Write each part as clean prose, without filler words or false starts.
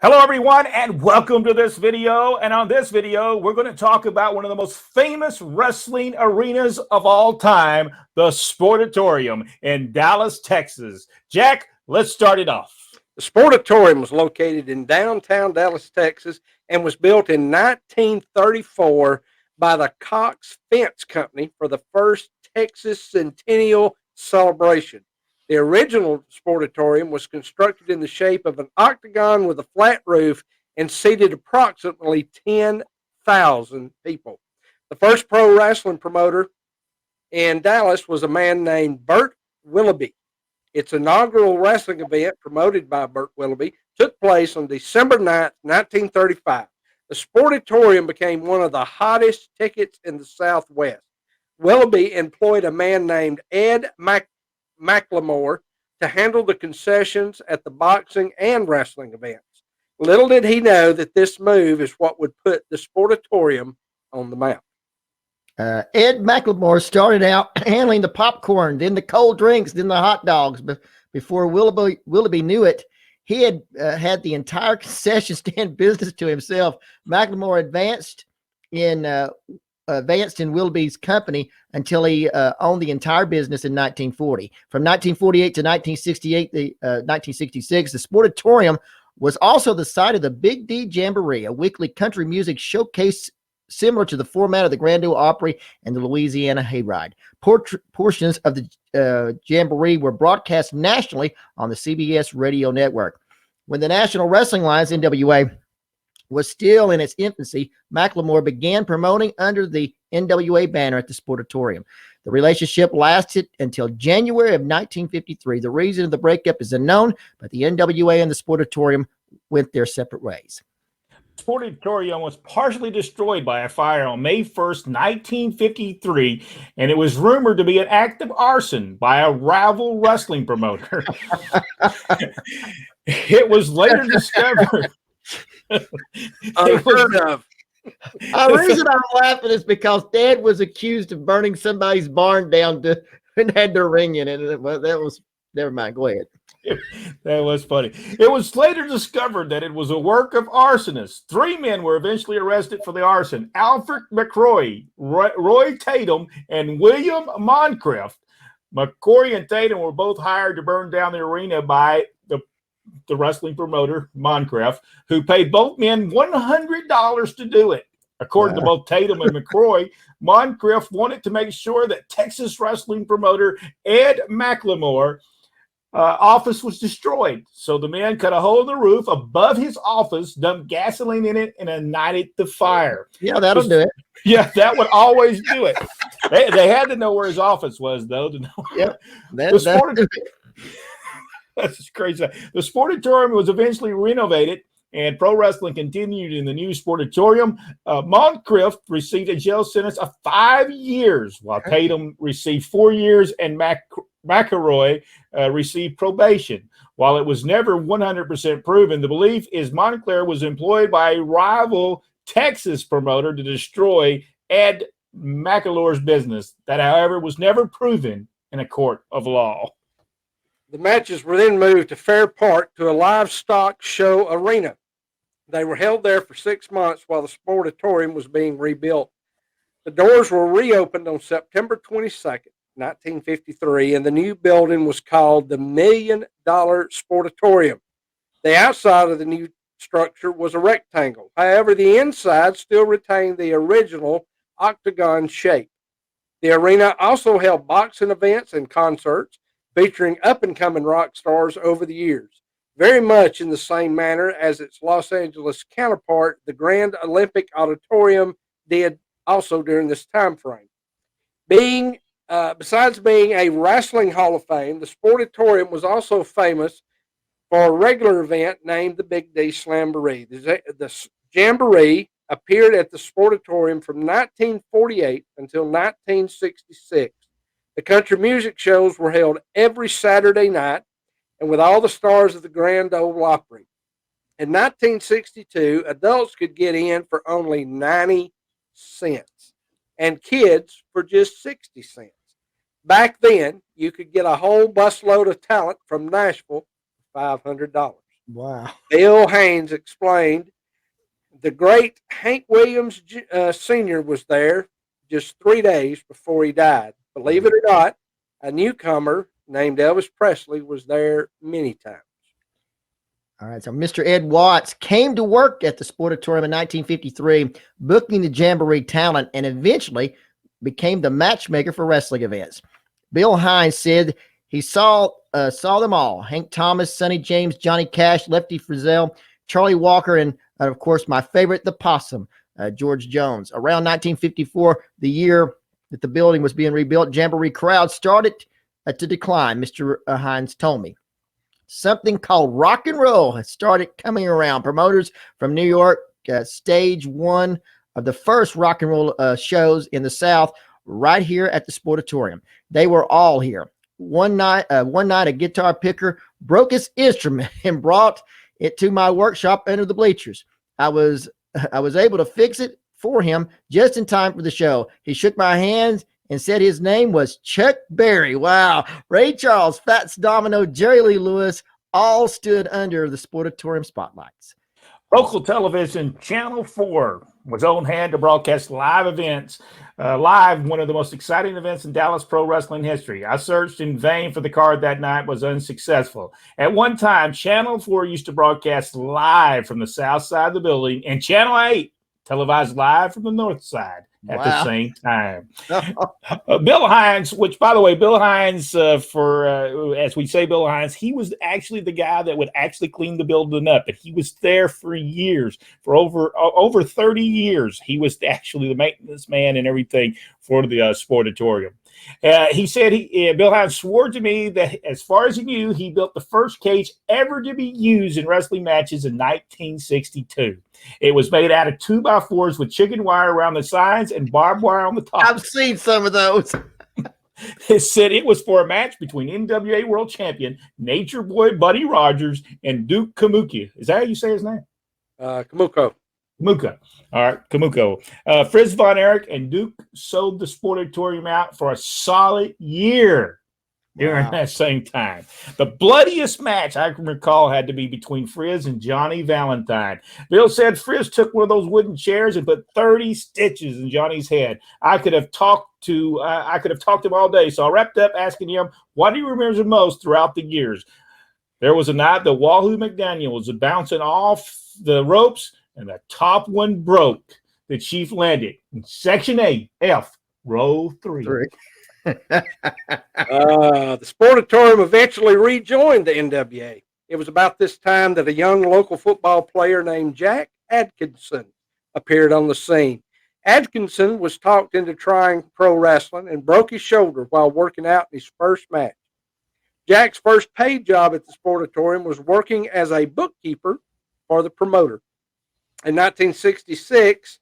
Hello, everyone, and welcome to this video. And on this video, we're going to talk about one of the most famous wrestling arenas of all time, the Sportatorium in Dallas, Texas. Jack, let's start it off. The Sportatorium was located in downtown Dallas, Texas, and was built in 1934 by the Cox Fence Company for the first Texas Centennial celebration. The original Sportatorium was constructed in the shape of an octagon with a flat roof and seated approximately 10,000 people. The first pro wrestling promoter in Dallas was a man named Burt Willoughby. Its inaugural wrestling event, promoted by Burt Willoughby, took place on December 9th, 1935. The Sportatorium became one of the hottest tickets in the Southwest. Willoughby employed a man named Ed McLemore to handle the concessions at the boxing and wrestling events. Little did he know that this move is what would put the Sportatorium on the map. Ed McLemore started out handling the popcorn, then the cold drinks, then the hot dogs. But before Willoughby knew it, he had had the entire concession stand business to himself. McLemore advanced in Willoughby's company until he owned the entire business in 1940. From 1948 to 1966, the Sportatorium was also the site of the Big D Jamboree, a weekly country music showcase similar to the format of the Grand Ole Opry and the Louisiana Hayride. Portions of the Jamboree were broadcast nationally on the CBS radio network. When the National Wrestling Alliance, NWA, was still in its infancy, McLemore began promoting under the NWA banner at the Sportatorium. The relationship lasted until January of 1953. The reason of the breakup is unknown, but the NWA and the Sportatorium went their separate ways. Sportatorium was partially destroyed by a fire on May 1st, 1953, and it was rumored to be an act of arson by a rival wrestling promoter. It was later discovered. Unheard of. The reason I'm laughing is because Dad was accused of burning somebody's barn down and had their ring in it. Well, that was, never mind. Go ahead. That was funny. It was later discovered that it was a work of arsonists. 3 men were eventually arrested for the arson: Alfred McCrory, Roy Tatum, and William Moncrief. McCrory and Tatum were both hired to burn down the arena by the wrestling promoter, Moncrief, who paid both men $100 to do it. According to both Tatum and McCrory, Moncrief wanted to make sure that Texas wrestling promoter Ed McLemore office was destroyed. So the men cut a hole in the roof above his office, dumped gasoline in it, and ignited the fire. Yeah, that'll do it. Yeah, that would always do it. They had to know where his office was, though, to know. Yep. That's crazy. The Sportatorium was eventually renovated, and pro wrestling continued in the new Sportatorium. Moncrief received a jail sentence of 5 years, while Tatum received 4 years, and McElroy received probation. While it was never 100% proven, the belief is Montclair was employed by a rival Texas promoter to destroy Ed McElroy's business. That, however, was never proven in a court of law. The matches were then moved to Fair Park to a livestock show arena. They were held there for 6 months while the Sportatorium was being rebuilt. The doors were reopened on September 22nd, 1953, and the new building was called the $1 Million Sportatorium. The outside of the new structure was a rectangle. However, the inside still retained the original octagon shape. The arena also held boxing events and concerts, featuring up-and-coming rock stars over the years, very much in the same manner as its Los Angeles counterpart, the Grand Olympic Auditorium, did also during this time frame. Besides being a wrestling hall of fame, the Sportatorium was also famous for a regular event named the Big D Slamboree. The Jamboree appeared at the Sportatorium from 1948 until 1966. The country music shows were held every Saturday night and with all the stars of the Grand Ole Opry. In 1962, adults could get in for only 90 cents and kids for just 60 cents. Back then, you could get a whole busload of talent from Nashville for $500. Wow. Bill Haynes explained, the great Hank Williams Sr. was there just 3 days before he died. Believe it or not, a newcomer named Elvis Presley was there many times. All right, so Mr. Ed Watts came to work at the Sportatorium in 1953, booking the Jamboree talent, and eventually became the matchmaker for wrestling events. Bill Hines said he saw them all: Hank Thomas, Sonny James, Johnny Cash, Lefty Frizzell, Charlie Walker, and of course my favorite, the Possum, George Jones. Around 1954, the year that the building was being rebuilt, Jamboree crowd started to decline. Mr. Hines told me. Something called rock and roll has started coming around. Promoters from New York staged one of the first rock and roll shows in the South right here at the Sportatorium. They were all here. One night, a guitar picker broke his instrument and brought it to my workshop under the bleachers. I was able to fix it for him just in time for the show. He shook my hands and said his name was Chuck Berry. Wow. Ray Charles, Fats Domino, Jerry Lee Lewis all stood under the Sportatorium spotlights. Local television, Channel 4, was on hand to broadcast live events. Live, one of the most exciting events in Dallas pro wrestling history. I searched in vain for the card that night, was unsuccessful. At one time, Channel 4 used to broadcast live from the south side of the building, and Channel 8 televised live from the north side at the same time. Bill Hines, which, by the way, Bill Hines, as we say, Bill Hines, he was actually the guy that would actually clean the building up, but he was there for years, for over 30 years. He was actually the maintenance man and everything for the Sportatorium. He said Bill Hines swore to me that as far as he knew, he built the first cage ever to be used in wrestling matches in 1962. It was made out of 2x4s with chicken wire around the sides and barbed wire on the top. I've seen some of those. It said it was for a match between NWA World Champion Nature Boy Buddy Rogers and Duke Kamuka. Is that how you say his name? Kamuko. Kamuka. All right, Kamuko. Fritz Von Erich and Duke sold the Sportatorium out for a solid year during that same time. The bloodiest match I can recall had to be between Frizz and Johnny Valentine. Bill said Frizz took one of those wooden chairs and put 30 stitches in Johnny's head. I could have talked to him all day, so I wrapped up asking him what he remembers the most throughout the years. There was a night that Wahoo McDaniel was bouncing off the ropes, and the top one broke. The Chief landed in Section 8, F, Row 3. The Sportatorium eventually rejoined the NWA. It was about this time that a young local football player named Jack Atkinson appeared on the scene. Atkinson was talked into trying pro wrestling and broke his shoulder while working out in his first match. Jack's first paid job at the Sportatorium was working as a bookkeeper for the promoter. In 1966,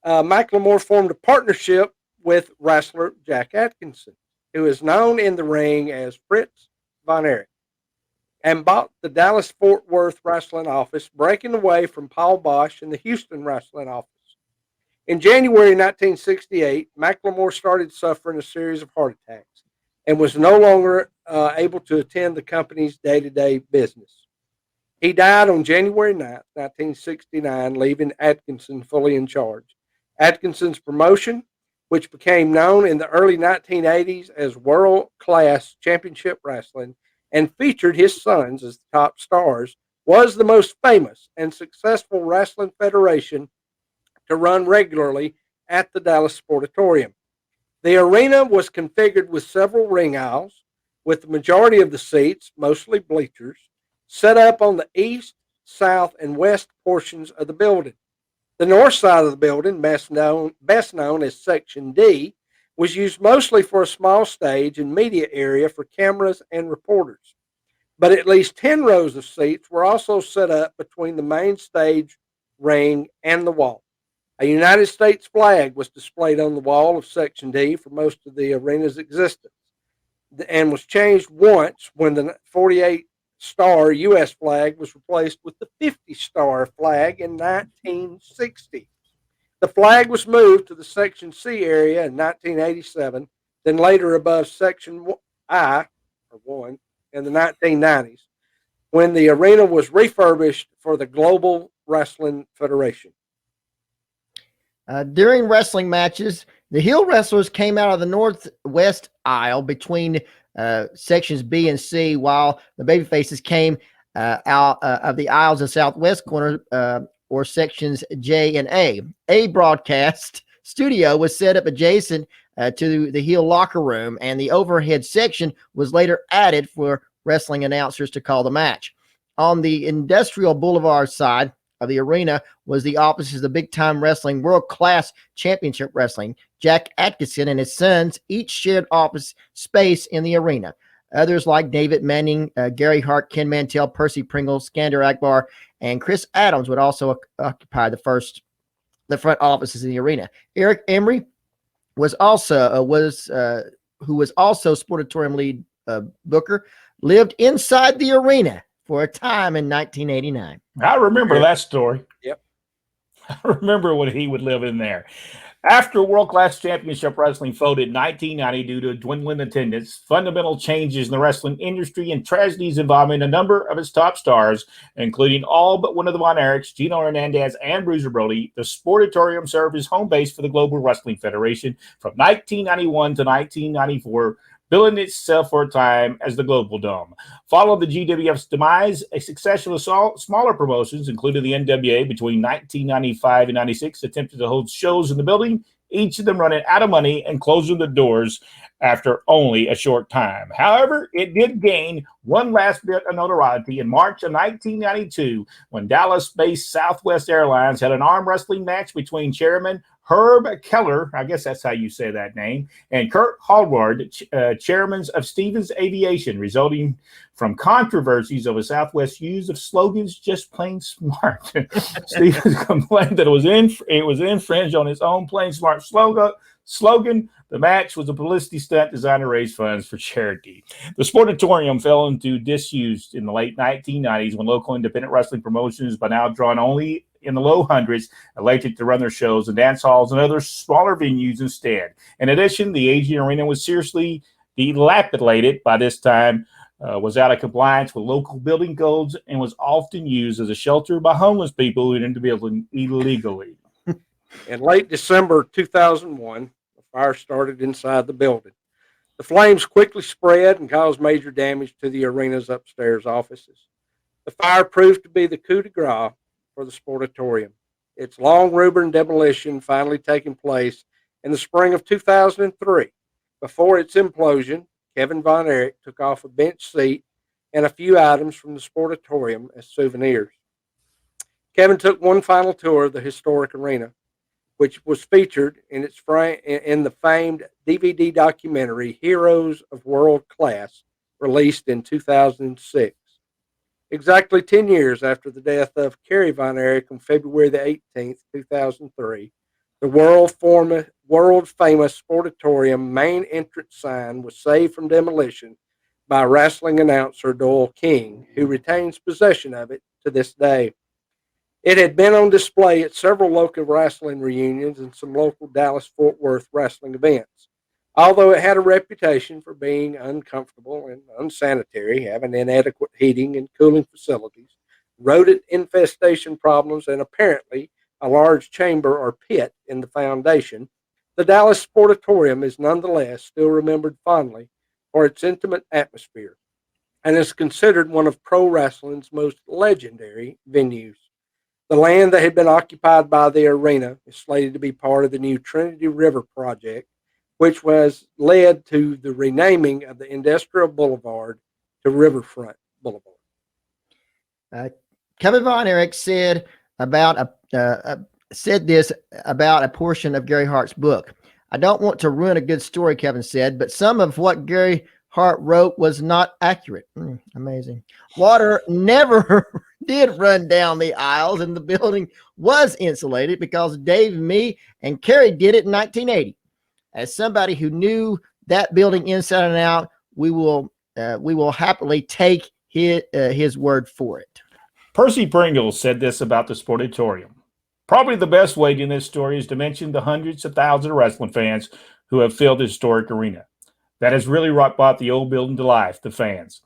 McLemore formed a partnership with wrestler Jack Atkinson, who is known in the ring as Fritz Von Erich, and bought the Dallas Fort Worth wrestling office, breaking away from Paul Bosch in the Houston wrestling office. In January 1968, McLemore started suffering a series of heart attacks and was no longer able to attend the company's day-to-day business. He died on January 9th, 1969, leaving Atkinson fully in charge. Atkinson's promotion, which became known in the early 1980s as World Class Championship Wrestling and featured his sons as the top stars, was the most famous and successful wrestling federation to run regularly at the Dallas Sportatorium. The arena was configured with several ring aisles, with the majority of the seats, mostly bleachers, set up on the east, south, and west portions of the building. The north side of the building, best known as Section D, was used mostly for a small stage and media area for cameras and reporters. But at least 10 rows of seats were also set up between the main stage, ring, and the wall. A United States flag was displayed on the wall of Section D for most of the arena's existence, and was changed once when the 48-star U.S. flag was replaced with the 50-star flag in 1960. The flag was moved to the Section C area in 1987, then later above Section I, or 1, in the 1990s. when the arena was refurbished for the Global Wrestling Federation. During wrestling matches, the heel wrestlers came out of the northwest aisle between sections B and C, while the babyfaces came out of the aisles of southwest corner or sections J and A. A broadcast studio was set up adjacent to the heel locker room, and the overhead section was later added for wrestling announcers to call the match. On the Industrial Boulevard side of the arena was the offices of the Big Time Wrestling World Class Championship Wrestling. Jack Atkinson and his sons each shared office space in the arena. Others like David Manning, Gary Hart, Ken Mantell, Percy Pringle, Skander Akbar, and Chris Adams would also occupy the front offices in the arena. Eric Emery was also who was also Sportatorium lead booker, lived inside the arena for a time in 1989. I remember that story. Yep. I remember when he would live in there. After World Class Championship Wrestling folded in 1990 due to dwindling attendance, fundamental changes in the wrestling industry, and tragedies involving a number of its top stars, including all but one of the Von Erichs, Gino Hernandez, and Bruiser Brody, the Sportatorium served as home base for the Global Wrestling Federation from 1991 to 1994, billing itself for a time as the Global Dome. Following the GWF's demise, a succession of smaller promotions, including the NWA, between 1995 and 96, attempted to hold shows in the building, each of them running out of money and closing the doors after only a short time. However, it did gain one last bit of notoriety in March of 1992 when Dallas-based Southwest Airlines had an arm wrestling match between chairman Herb Keller, I guess that's how you say that name, and Kurt Hallward, chairmen of Stevens Aviation, resulting from controversies over Southwest's use of slogans just plain smart. Stevens complained that it was infringed on its own plain smart slogan. The match was a publicity stunt designed to raise funds for charity. The Sportatorium fell into disuse in the late 1990s when local independent wrestling promotions, by now drawn only in the low hundreds, elected to run their shows in dance halls and other smaller venues instead. In addition, the aging arena was seriously dilapidated by this time, was out of compliance with local building codes, and was often used as a shelter by homeless people who entered the building illegally. In late December 2001, a fire started inside the building. The flames quickly spread and caused major damage to the arena's upstairs offices. The fire proved to be the coup de grace for the Sportatorium, its long rumored demolition finally taking place in the spring of 2003. Before its implosion, Kevin Von Erich took off a bench seat and a few items from the Sportatorium as souvenirs. Kevin took one final tour of the historic arena, which was featured in the famed DVD documentary Heroes of World Class, released in 2006. Exactly 10 years after the death of Kerry Von Erich on February the 18th, 2003, the world-famous Sportatorium main entrance sign was saved from demolition by wrestling announcer Doyle King, who retains possession of it to this day. It had been on display at several local wrestling reunions and some local Dallas-Fort Worth wrestling events. Although it had a reputation for being uncomfortable and unsanitary, having inadequate heating and cooling facilities, rodent infestation problems, and apparently a large chamber or pit in the foundation, the Dallas Sportatorium is nonetheless still remembered fondly for its intimate atmosphere and is considered one of pro wrestling's most legendary venues. The land that had been occupied by the arena is slated to be part of the new Trinity River project, which was led to the renaming of the Industrial Boulevard to Riverfront Boulevard. Kevin Von Erich said this about a portion of Gary Hart's book. I don't want to ruin a good story, Kevin said, but some of what Gary Hart wrote was not accurate. Amazing. Water never did run down the aisles, and the building was insulated because Dave, me, and Kerry did it in 1980. As somebody who knew that building inside and out, we will happily take his word for it. Percy Pringle said this about the Sportatorium. Probably the best way to end this story is to mention the hundreds of thousands of wrestling fans who have filled the historic arena. That has really brought the old building to life, the fans.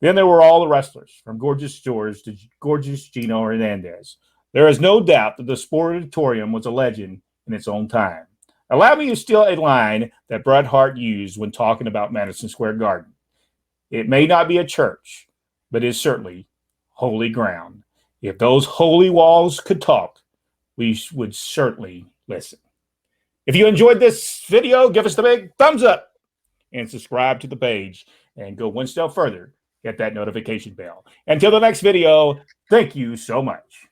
Then there were all the wrestlers, from Gorgeous George to Gorgeous Gino Hernandez. There is no doubt that the Sportatorium was a legend in its own time. Allow me to steal a line that Bret Hart used when talking about Madison Square Garden. It may not be a church, but it is certainly holy ground. If those holy walls could talk, we would certainly listen. If you enjoyed this video, give us the big thumbs up and subscribe to the page, and go one step further, hit that notification bell. Until the next video, thank you so much.